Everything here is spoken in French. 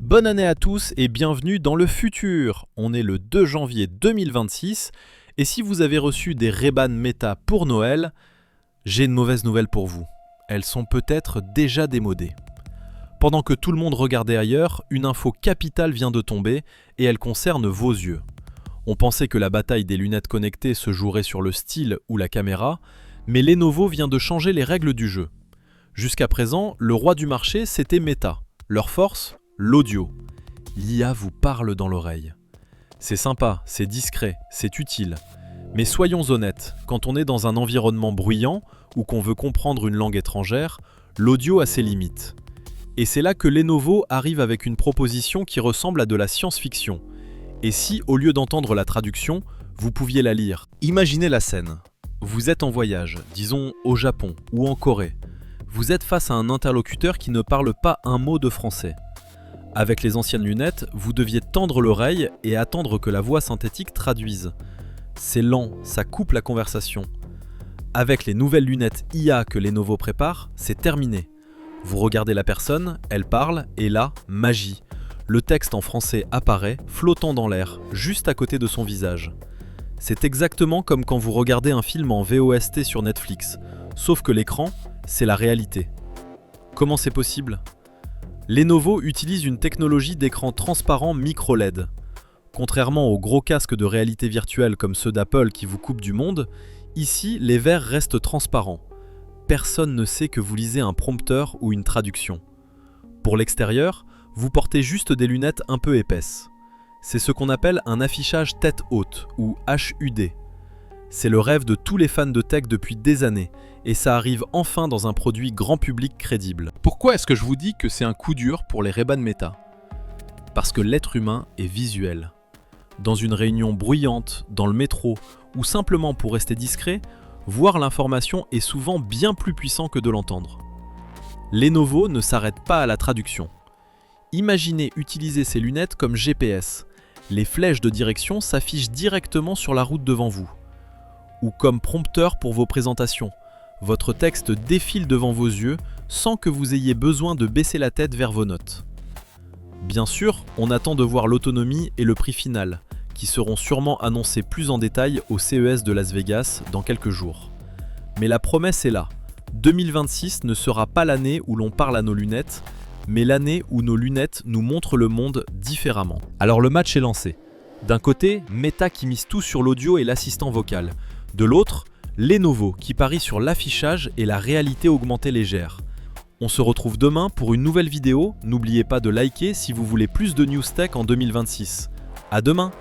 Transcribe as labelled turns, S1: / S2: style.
S1: Bonne année à tous et bienvenue dans le futur. On est le 2 janvier 2026 et si vous avez reçu des Ray-Ban Meta pour Noël, j'ai une mauvaise nouvelle pour vous. Elles sont peut-être déjà démodées. Pendant que tout le monde regardait ailleurs, une info capitale vient de tomber et elle concerne vos yeux. On pensait que la bataille des lunettes connectées se jouerait sur le style ou la caméra, mais Lenovo vient de changer les règles du jeu. Jusqu'à présent, le roi du marché, c'était Meta. Leur force, l'audio. L'IA vous parle dans l'oreille. C'est sympa, c'est discret, c'est utile. Mais soyons honnêtes, quand on est dans un environnement bruyant ou qu'on veut comprendre une langue étrangère, l'audio a ses limites. Et c'est là que Lenovo arrive avec une proposition qui ressemble à de la science-fiction. Et si, au lieu d'entendre la traduction, vous pouviez la lire? Imaginez la scène. Vous êtes en voyage, disons au Japon ou en Corée. Vous êtes face à un interlocuteur qui ne parle pas un mot de français. Avec les anciennes lunettes, vous deviez tendre l'oreille et attendre que la voix synthétique traduise. C'est lent, ça coupe la conversation. Avec les nouvelles lunettes IA que Lenovo prépare, c'est terminé. Vous regardez la personne, elle parle, et là, magie. Le texte en français apparaît, flottant dans l'air, juste à côté de son visage. C'est exactement comme quand vous regardez un film en VOST sur Netflix, sauf que l'écran, c'est la réalité. Comment c'est possible ? Lenovo utilise une technologie d'écran transparent micro-LED. Contrairement aux gros casques de réalité virtuelle comme ceux d'Apple qui vous coupent du monde, ici les verres restent transparents. Personne ne sait que vous lisez un prompteur ou une traduction. Pour l'extérieur, vous portez juste des lunettes un peu épaisses. C'est ce qu'on appelle un affichage tête haute ou HUD. C'est le rêve de tous les fans de tech depuis des années et ça arrive enfin dans un produit grand public crédible.
S2: Pourquoi est-ce que je vous dis que c'est un coup dur pour les Ray-Ban Meta ?
S1: Parce que l'être humain est visuel. Dans une réunion bruyante, dans le métro ou simplement pour rester discret, voir l'information est souvent bien plus puissant que de l'entendre. Lenovo ne s'arrête pas à la traduction. Imaginez utiliser ces lunettes comme GPS. Les flèches de direction s'affichent directement sur la route devant vous. Ou comme prompteur pour vos présentations. Votre texte défile devant vos yeux sans que vous ayez besoin de baisser la tête vers vos notes. Bien sûr, on attend de voir l'autonomie et le prix final, qui seront sûrement annoncés plus en détail au CES de Las Vegas dans quelques jours. Mais la promesse est là. 2026 ne sera pas l'année où l'on parle à nos lunettes, mais l'année où nos lunettes nous montrent le monde différemment. Alors le match est lancé. D'un côté, Meta qui mise tout sur l'audio et l'assistant vocal. De l'autre, Lenovo qui parie sur l'affichage et la réalité augmentée légère. On se retrouve demain pour une nouvelle vidéo. N'oubliez pas de liker si vous voulez plus de news tech en 2026. À demain!